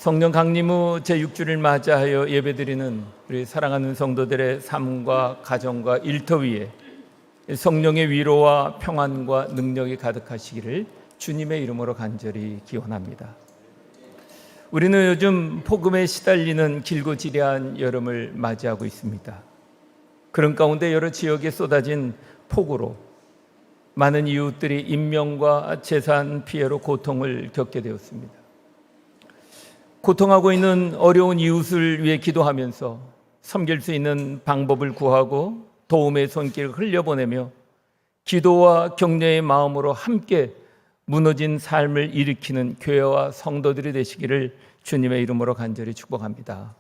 성령 강림 후 제6주를 맞이하여 예배드리는 우리 사랑하는 성도들의 삶과 가정과 일터 위에 성령의 위로와 평안과 능력이 가득하시기를 주님의 이름으로 간절히 기원합니다. 우리는 요즘 폭음에 시달리는 길고 지대한 여름을 맞이하고 있습니다. 그런 가운데 여러 지역에 쏟아진 폭우로 많은 이웃들이 인명과 재산 피해로 고통을 겪게 되었습니다. 고통하고 있는 어려운 이웃을 위해 기도하면서 섬길 수 있는 방법을 구하고 도움의 손길을 흘려보내며 기도와 격려의 마음으로 함께 무너진 삶을 일으키는 교회와 성도들이 되시기를 주님의 이름으로 간절히 축복합니다.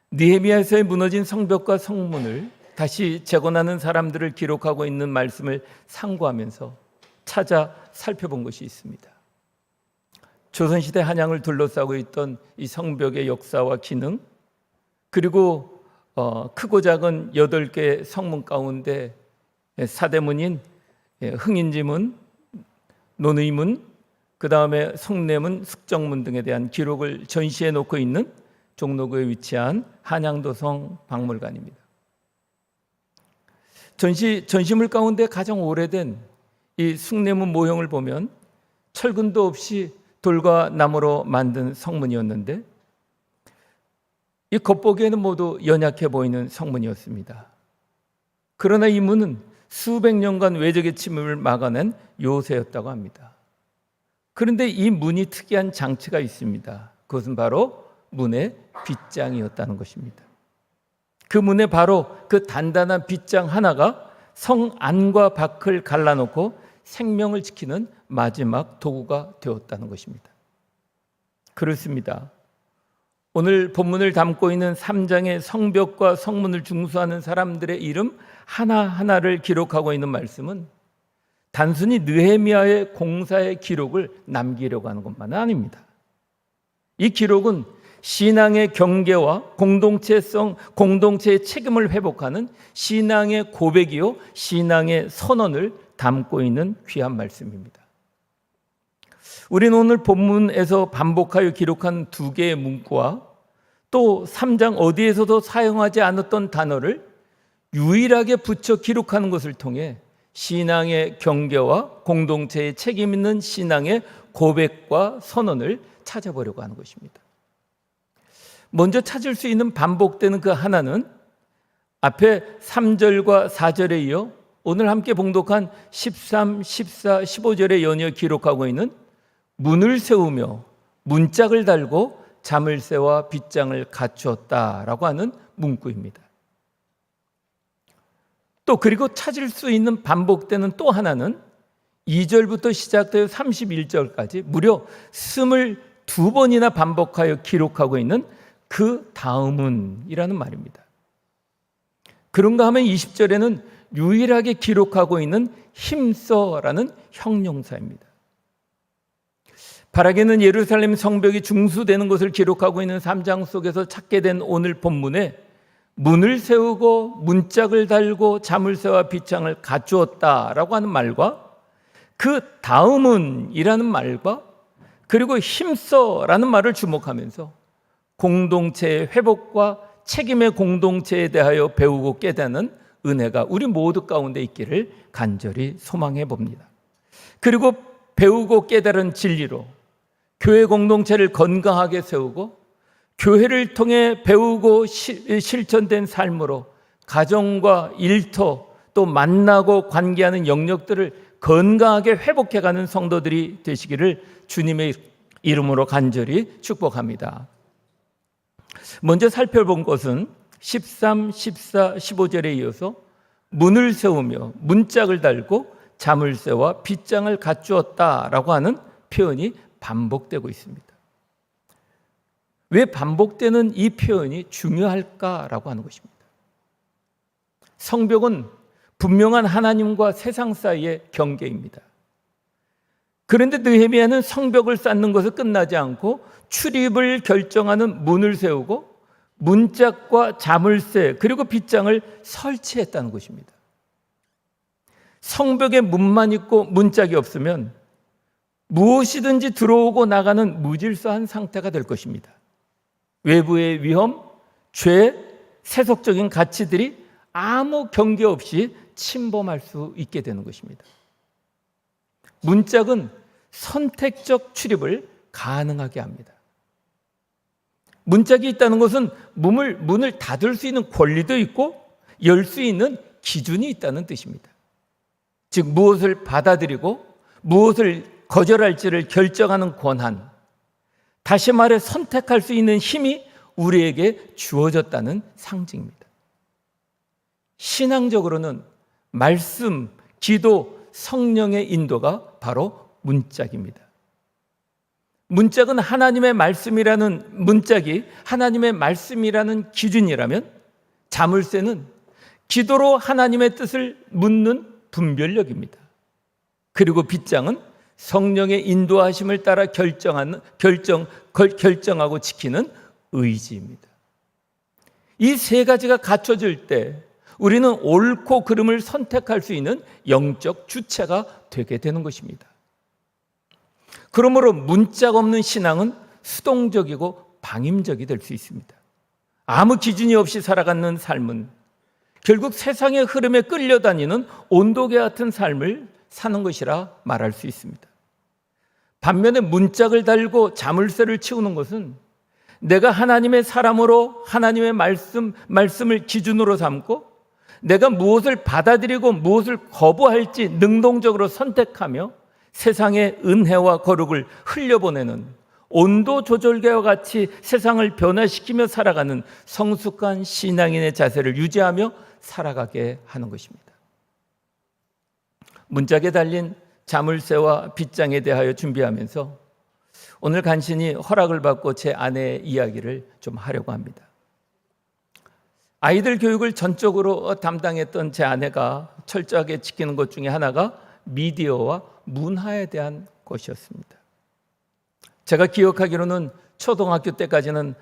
느헤미야에서의 무너진 성벽과 성문을 다시 재건하는 사람들을 기록하고 있는 말씀을 상고하면서 찾아 살펴본 것이 있습니다. 조선시대 한양을 둘러싸고 있던 이 성벽의 역사와 기능, 그리고 크고 작은 8개의 성문 가운데 사대문인 흥인지문, 논의문, 그 다음에 성내문, 숙정문 등에 대한 기록을 전시해 놓고 있는 종로구에 위치한 한양도성 박물관입니다. 전시물 가운데 가장 오래된 이 숭례문 모형을 보면 철근도 없이 돌과 나무로 만든 성문이었는데 이 겉보기에는 모두 연약해 보이는 성문이었습니다. 그러나 이 문은 수백 년간 외적의 침입을 막아낸 요새였다고 합니다. 그런데 이 문이 특이한 장치가 있습니다. 그것은 바로 문의 빗장이었다는 것입니다. 그 문에 바로 그 단단한 빗장 하나가 성 안과 밖을 갈라놓고 생명을 지키는 마지막 도구가 되었다는 것입니다. 그렇습니다. 오늘 본문을 담고 있는 3장의 성벽과 성문을 중수하는 사람들의 이름 하나하나를 기록하고 있는 말씀은 단순히 느헤미야의 공사의 기록을 남기려고 하는 것만은 아닙니다. 이 기록은 신앙의 경계와 공동체의 책임을 회복하는 신앙의 고백이요 신앙의 선언을 담고 있는 귀한 말씀입니다. 우리는 오늘 본문에서 반복하여 기록한 2개의 문구와 또 3장 어디에서도 사용하지 않았던 단어를 유일하게 붙여 기록하는 것을 통해 신앙의 경계와 공동체의 책임 있는 신앙의 고백과 선언을 찾아보려고 하는 것입니다. 먼저 찾을 수 있는 반복되는 그 하나는 앞에 3절과 4절에 이어 오늘 함께 봉독한 13, 14, 15절에 연이어 기록하고 있는 문을 세우며 문짝을 달고 자물쇠와 빗장을 갖추었다라고 하는 문구입니다. 또 그리고 찾을 수 있는 반복되는 또 하나는 2절부터 시작되어 31절까지 무려 22번이나 반복하여 기록하고 있는 그 다음은이라는 말입니다. 그런가 하면 20절에는 유일하게 기록하고 있는 힘써라는 형용사입니다. 바라게는 예루살렘 성벽이 중수되는 것을 기록하고 있는 3장 속에서 찾게 된 오늘 본문에 문을 세우고 문짝을 달고 자물쇠와 빗장을 갖추었다라고 하는 말과 그 다음은이라는 말과 그리고 힘써라는 말을 주목하면서 공동체의 회복과 책임의 공동체에 대하여 배우고 깨닫는 은혜가 우리 모두 가운데 있기를 간절히 소망해 봅니다. 그리고 배우고 깨달은 진리로 교회 공동체를 건강하게 세우고 교회를 통해 배우고 실천된 삶으로 가정과 일터 또 만나고 관계하는 영역들을 건강하게 회복해가는 성도들이 되시기를 주님의 이름으로 간절히 축복합니다. 먼저 살펴본 것은 13, 14, 15절에 이어서 문을 세우며 문짝을 달고 자물쇠와 빗장을 갖추었다라고 하는 표현이 반복되고 있습니다. 왜 반복되는 이 표현이 중요할까라고 하는 것입니다. 성벽은 분명한 하나님과 세상 사이의 경계입니다. 그런데 느헤미야는 성벽을 쌓는 것을 끝나지 않고 출입을 결정하는 문을 세우고 문짝과 자물쇠 그리고 빗장을 설치했다는 것입니다. 성벽에 문만 있고 문짝이 없으면 무엇이든지 들어오고 나가는 무질서한 상태가 될 것입니다. 외부의 위험, 죄, 세속적인 가치들이 아무 경계 없이 침범할 수 있게 되는 것입니다. 문짝은 선택적 출입을 가능하게 합니다. 문짝이 있다는 것은 문을 닫을 수 있는 권리도 있고 열 수 있는 기준이 있다는 뜻입니다. 즉 무엇을 받아들이고 무엇을 거절할지를 결정하는 권한, 다시 말해 선택할 수 있는 힘이 우리에게 주어졌다는 상징입니다. 신앙적으로는 말씀, 기도, 성령의 인도가 바로 문짝입니다. 문짝은 하나님의 말씀이라는 기준이라면 자물쇠는 기도로 하나님의 뜻을 묻는 분별력입니다. 그리고 빗장은 성령의 인도하심을 따라 결정하고 지키는 의지입니다. 이 세 가지가 갖춰질 때 우리는 옳고 그름을 선택할 수 있는 영적 주체가 되게 되는 것입니다. 그러므로 문짝 없는 신앙은 수동적이고 방임적이 될 수 있습니다. 아무 기준이 없이 살아가는 삶은 결국 세상의 흐름에 끌려다니는 온도계 같은 삶을 사는 것이라 말할 수 있습니다. 반면에 문짝을 달고 자물쇠를 치우는 것은 내가 하나님의 사람으로 하나님의 말씀을 기준으로 삼고 내가 무엇을 받아들이고 무엇을 거부할지 능동적으로 선택하며 세상의 은혜와 거룩을 흘려보내는 온도 조절계와 같이 세상을 변화시키며 살아가는 성숙한 신앙인의 자세를 유지하며 살아가게 하는 것입니다. 문짝에 달린 자물쇠와 빗장에 대하여 준비하면서 오늘 간신히 허락을 받고 제 아내의 이야기를 좀 하려고 합니다. 아이들 교육을 전적으로 담당했던 제 아내가 철저하게 지키는 것 중에 하나가 미디어와 문화에 대한 것이었습니다. 제가 기억하기로는 초등학교 때까지는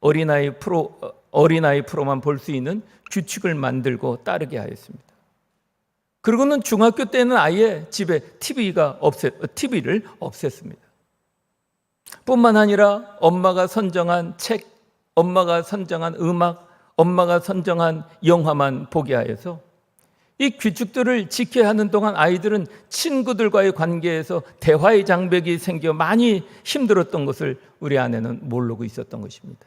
어린아이 프로만 볼 수 있는 규칙을 만들고 따르게 하였습니다. 그리고는 중학교 때는 아예 집에 TV를 없앴습니다. 뿐만 아니라 엄마가 선정한 책, 엄마가 선정한 음악, 엄마가 선정한 영화만 보게 하여서 이 규칙들을 지켜야 하는 동안 아이들은 친구들과의 관계에서 대화의 장벽이 생겨 많이 힘들었던 것을 우리 아내는 모르고 있었던 것입니다.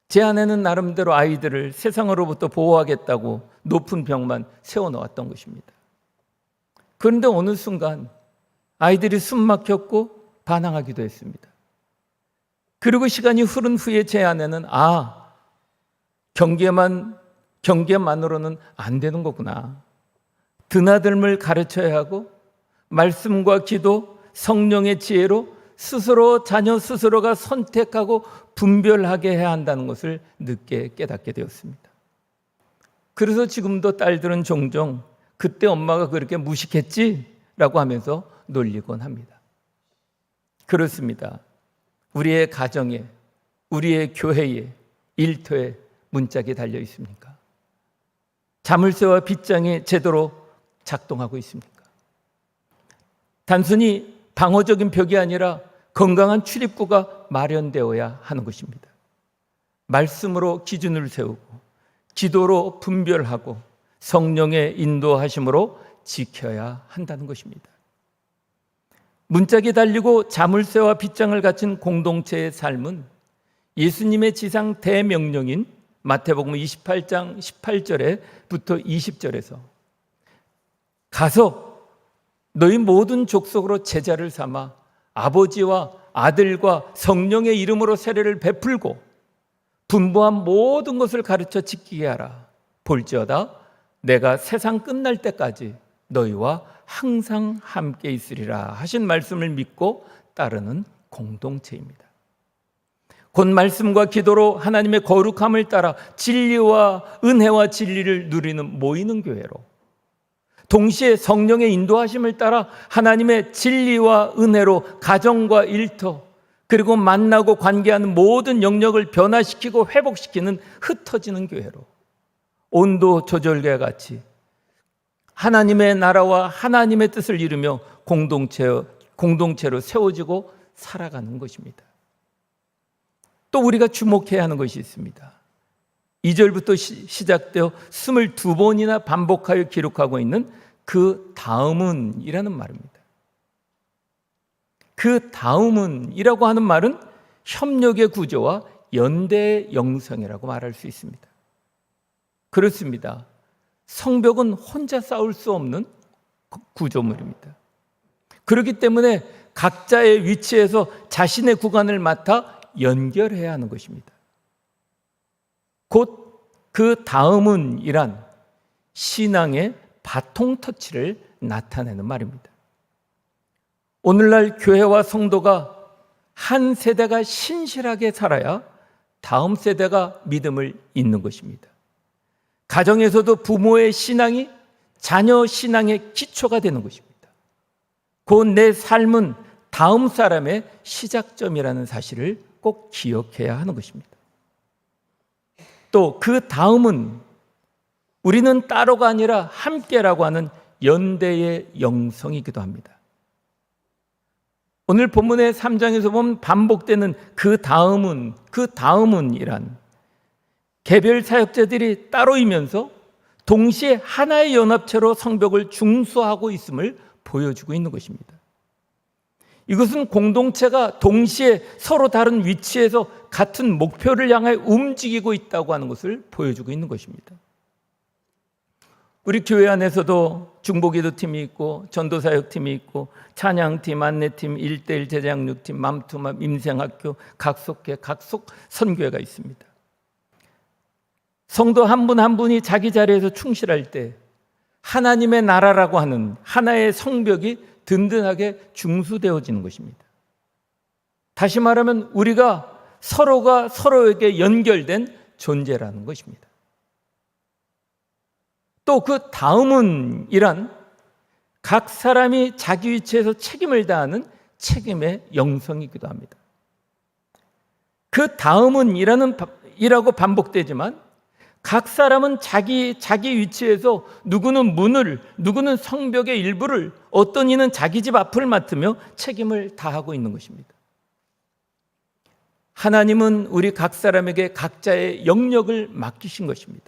제 아내는 나름대로 아이들을 세상으로부터 보호하겠다고 높은 벽만 세워놓았던 것입니다. 그런데 어느 순간 아이들이 숨 막혔고 반항하기도 했습니다. 그리고 시간이 흐른 후에 제 아내는 경계만으로는 안 되는 거구나. 드나들을 가르쳐야 하고 말씀과 기도, 성령의 지혜로 자녀 스스로가 선택하고 분별하게 해야 한다는 것을 늦게 깨닫게 되었습니다. 그래서 지금도 딸들은 종종 그때 엄마가 그렇게 무식했지라고 하면서 놀리곤 합니다. 그렇습니다. 우리의 가정에, 우리의 교회에, 일터에 문짝이 달려 있습니까? 자물쇠와 빗장이 제대로 작동하고 있습니까? 단순히 방어적인 벽이 아니라 건강한 출입구가 마련되어야 하는 것입니다. 말씀으로 기준을 세우고 기도로 분별하고 성령의 인도하심으로 지켜야 한다는 것입니다. 문짝이 달리고 자물쇠와 빗장을 갖춘 공동체의 삶은 예수님의 지상 대명령인 마태복음 28장 18절에부터 20절에서 가서 너희 모든 족속으로 제자를 삼아 아버지와 아들과 성령의 이름으로 세례를 베풀고 분부한 모든 것을 가르쳐 지키게 하라. 볼지어다 내가 세상 끝날 때까지 너희와 항상 함께 있으리라 하신 말씀을 믿고 따르는 공동체입니다. 곧 말씀과 기도로 하나님의 거룩함을 따라 진리와 은혜와 진리를 누리는 모이는 교회로, 동시에 성령의 인도하심을 따라 하나님의 진리와 은혜로 가정과 일터 그리고 만나고 관계하는 모든 영역을 변화시키고 회복시키는 흩어지는 교회로, 온도 조절계와 같이 하나님의 나라와 하나님의 뜻을 이루며 공동체로 세워지고 살아가는 것입니다. 또 우리가 주목해야 하는 것이 있습니다. 2절부터 시작되어 22번이나 반복하여 기록하고 있는 그 다음은 이라는 말입니다. 그 다음은 이라고 하는 말은 협력의 구조와 연대의 영성이라고 말할 수 있습니다. 그렇습니다. 성벽은 혼자 쌓을 수 없는 구조물입니다. 그렇기 때문에 각자의 위치에서 자신의 구간을 맡아 연결해야 하는 것입니다. 곧 그 다음은 이란 신앙의 바통 터치를 나타내는 말입니다. 오늘날 교회와 성도가 한 세대가 신실하게 살아야 다음 세대가 믿음을 잇는 것입니다. 가정에서도 부모의 신앙이 자녀 신앙의 기초가 되는 것입니다. 곧 내 삶은 다음 사람의 시작점이라는 사실을 꼭 기억해야 하는 것입니다. 또 그 다음은 우리는 따로가 아니라 함께라고 하는 연대의 영성이기도 합니다. 오늘 본문의 3장에서 보면 반복되는 그 다음은 이란 개별 사역자들이 따로이면서 동시에 하나의 연합체로 성벽을 중수하고 있음을 보여주고 있는 것입니다. 이것은 공동체가 동시에 서로 다른 위치에서 같은 목표를 향해 움직이고 있다고 하는 것을 보여주고 있는 것입니다. 우리 교회 안에서도 중보기도팀이 있고 전도사역팀이 있고 찬양팀, 안내팀, 1:1 제자양육팀, 맘투맘, 임생학교, 각속회, 각속 선교회가 있습니다. 성도 한 분 한 분이 자기 자리에서 충실할 때 하나님의 나라라고 하는 하나의 성벽이 든든하게 중수되어지는 것입니다. 다시 말하면 우리가 서로가 서로에게 연결된 존재라는 것입니다. 또 그 다음은 이란 각 사람이 자기 위치에서 책임을 다하는 책임의 영성이기도 합니다. 그 다음은 이라고 반복되지만 각 사람은 자기 위치에서 누구는 문을, 누구는 성벽의 일부를, 어떤 이는 자기 집 앞을 맡으며 책임을 다하고 있는 것입니다. 하나님은 우리 각 사람에게 각자의 영역을 맡기신 것입니다.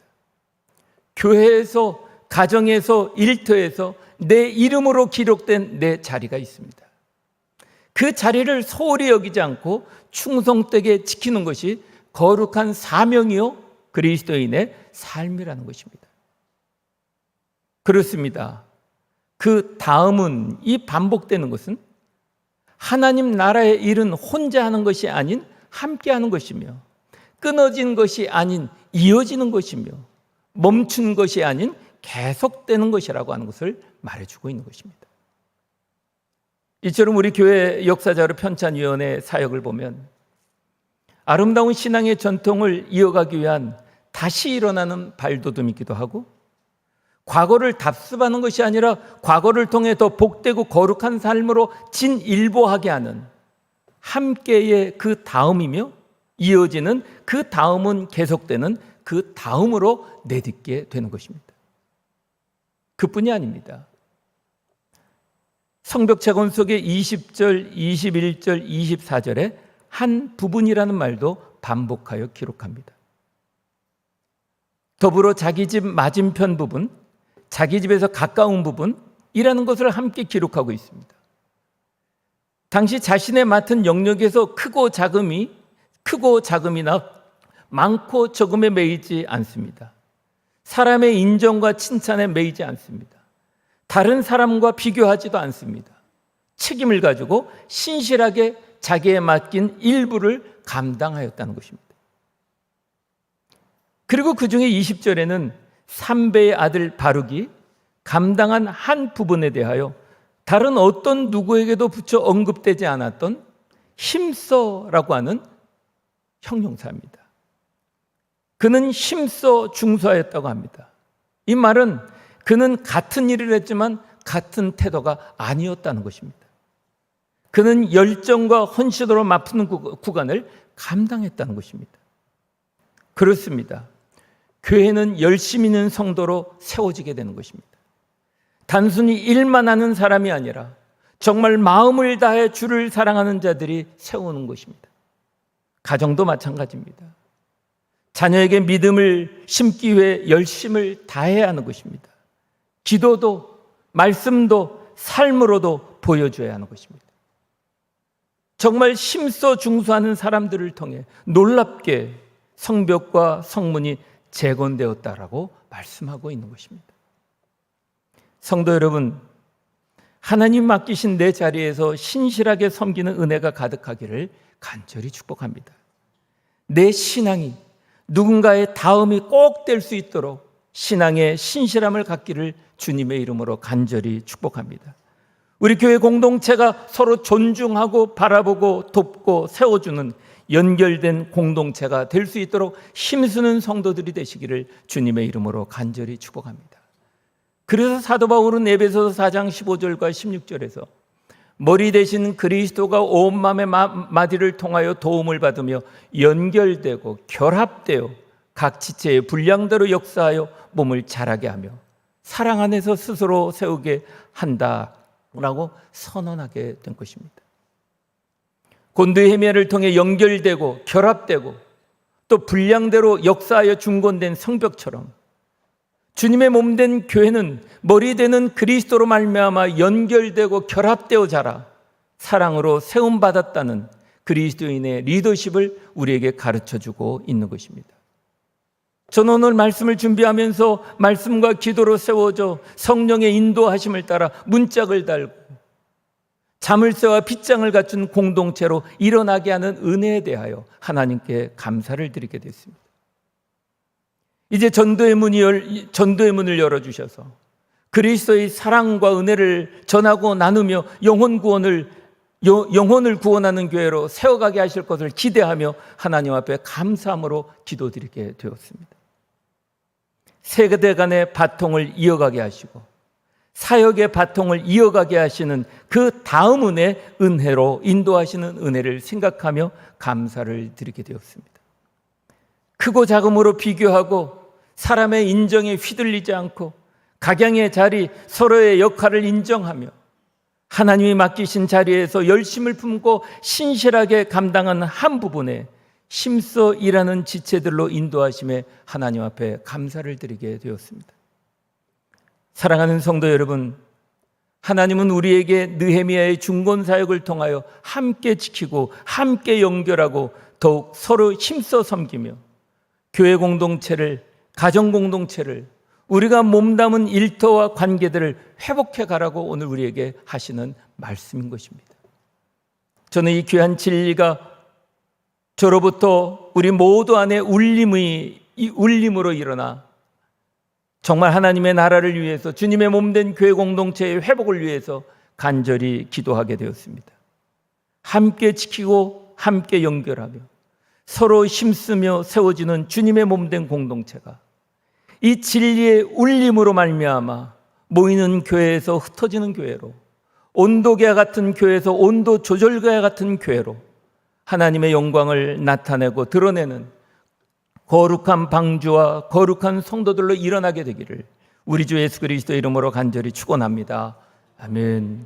교회에서, 가정에서, 일터에서 내 이름으로 기록된 내 자리가 있습니다. 그 자리를 소홀히 여기지 않고 충성되게 지키는 것이 거룩한 사명이요 그리스도인의 삶이라는 것입니다. 그렇습니다. 그 다음은 이 반복되는 것은 하나님 나라의 일은 혼자 하는 것이 아닌 함께 하는 것이며 끊어진 것이 아닌 이어지는 것이며 멈춘 것이 아닌 계속되는 것이라고 하는 것을 말해주고 있는 것입니다. 이처럼 우리 교회 역사자로 편찬위원회 사역을 보면 아름다운 신앙의 전통을 이어가기 위한 다시 일어나는 발돋움이기도 하고 과거를 답습하는 것이 아니라 과거를 통해 더 복되고 거룩한 삶으로 진일보하게 하는 함께의 그 다음이며 이어지는 그 다음은 계속되는 그 다음으로 내딛게 되는 것입니다. 그뿐이 아닙니다. 성벽 재건 속의 20절, 21절, 24절에 한 부분이라는 말도 반복하여 기록합니다. 더불어 자기 집 맞은편 부분, 자기 집에서 가까운 부분이라는 것을 함께 기록하고 있습니다. 당시 자신의 맡은 영역에서 크고 작음이나 많고 적음에 매이지 않습니다. 사람의 인정과 칭찬에 매이지 않습니다. 다른 사람과 비교하지도 않습니다. 책임을 가지고 신실하게 자기에 맡긴 일부를 감당하였다는 것입니다. 그리고 그 중에 20절에는 삼배의 아들 바룩이 감당한 한 부분에 대하여 다른 어떤 누구에게도 붙여 언급되지 않았던 힘써라고 하는 형용사입니다. 그는 힘써 중수하였다고 합니다. 이 말은 그는 같은 일을 했지만 같은 태도가 아니었다는 것입니다. 그는 열정과 헌신으로 맞푸는 구간을 감당했다는 것입니다. 그렇습니다. 교회는 열심 있는 성도로 세워지게 되는 것입니다. 단순히 일만 하는 사람이 아니라 정말 마음을 다해 주를 사랑하는 자들이 세우는 것입니다. 가정도 마찬가지입니다. 자녀에게 믿음을 심기 위해 열심을 다해야 하는 것입니다. 기도도 말씀도 삶으로도 보여줘야 하는 것입니다. 정말 힘써 중수하는 사람들을 통해 놀랍게 성벽과 성문이 재건되었다라고 말씀하고 있는 것입니다. 성도 여러분, 하나님 맡기신 내 자리에서 신실하게 섬기는 은혜가 가득하기를 간절히 축복합니다. 내 신앙이 누군가의 다음이 꼭 될 수 있도록 신앙의 신실함을 갖기를 주님의 이름으로 간절히 축복합니다. 우리 교회 공동체가 서로 존중하고 바라보고 돕고 세워주는 연결된 공동체가 될 수 있도록 힘쓰는 성도들이 되시기를 주님의 이름으로 간절히 축복합니다. 그래서 사도 바울은 에베소서 4장 15절과 16절에서 머리 대신 그리스도가 온 마음의 마디를 통하여 도움을 받으며 연결되고 결합되어 각 지체의 분량대로 역사하여 몸을 자라게 하며 사랑 안에서 스스로 세우게 한다라고 선언하게 된 것입니다. 곤두의 헤매를 통해 연결되고 결합되고 또 분량대로 역사하여 중건된 성벽처럼 주님의 몸된 교회는 머리 되는 그리스도로 말미암아 연결되고 결합되어 자라 사랑으로 세움받았다는 그리스도인의 리더십을 우리에게 가르쳐주고 있는 것입니다. 저는 오늘 말씀을 준비하면서 말씀과 기도로 세워져 성령의 인도하심을 따라 문짝을 달고 자물쇠와 빗장을 갖춘 공동체로 일어나게 하는 은혜에 대하여 하나님께 감사를 드리게 됐습니다. 이제 전도의 문을 열어주셔서 그리스도의 사랑과 은혜를 전하고 나누며 영혼을 구원하는 교회로 세워가게 하실 것을 기대하며 하나님 앞에 감사함으로 기도드리게 되었습니다. 세대 간의 바통을 이어가게 하시고 사역의 바통을 이어가게 하시는 그 다음 은혜로 인도하시는 은혜를 생각하며 감사를 드리게 되었습니다. 크고 작음으로 비교하고 사람의 인정에 휘둘리지 않고 각양의 자리, 서로의 역할을 인정하며 하나님이 맡기신 자리에서 열심을 품고 신실하게 감당하는 한 부분에 힘써 일하는 지체들로 인도하심에 하나님 앞에 감사를 드리게 되었습니다. 사랑하는 성도 여러분, 하나님은 우리에게 느헤미야의 중건 사역을 통하여 함께 지키고 함께 연결하고 더욱 서로 힘써 섬기며 교회 공동체를, 가정 공동체를, 우리가 몸담은 일터와 관계들을 회복해 가라고 오늘 우리에게 하시는 말씀인 것입니다. 저는 이 귀한 진리가 저로부터 우리 모두 안에 울림으로 일어나 정말 하나님의 나라를 위해서 주님의 몸된 교회 공동체의 회복을 위해서 간절히 기도하게 되었습니다. 함께 지키고 함께 연결하며 서로 힘쓰며 세워지는 주님의 몸된 공동체가 이 진리의 울림으로 말미암아 모이는 교회에서 흩어지는 교회로, 온도계와 같은 교회에서 온도 조절계와 같은 교회로 하나님의 영광을 나타내고 드러내는 거룩한 방주와 거룩한 성도들로 일어나게 되기를 우리 주 예수 그리스도의 이름으로 간절히 축원합니다. 아멘.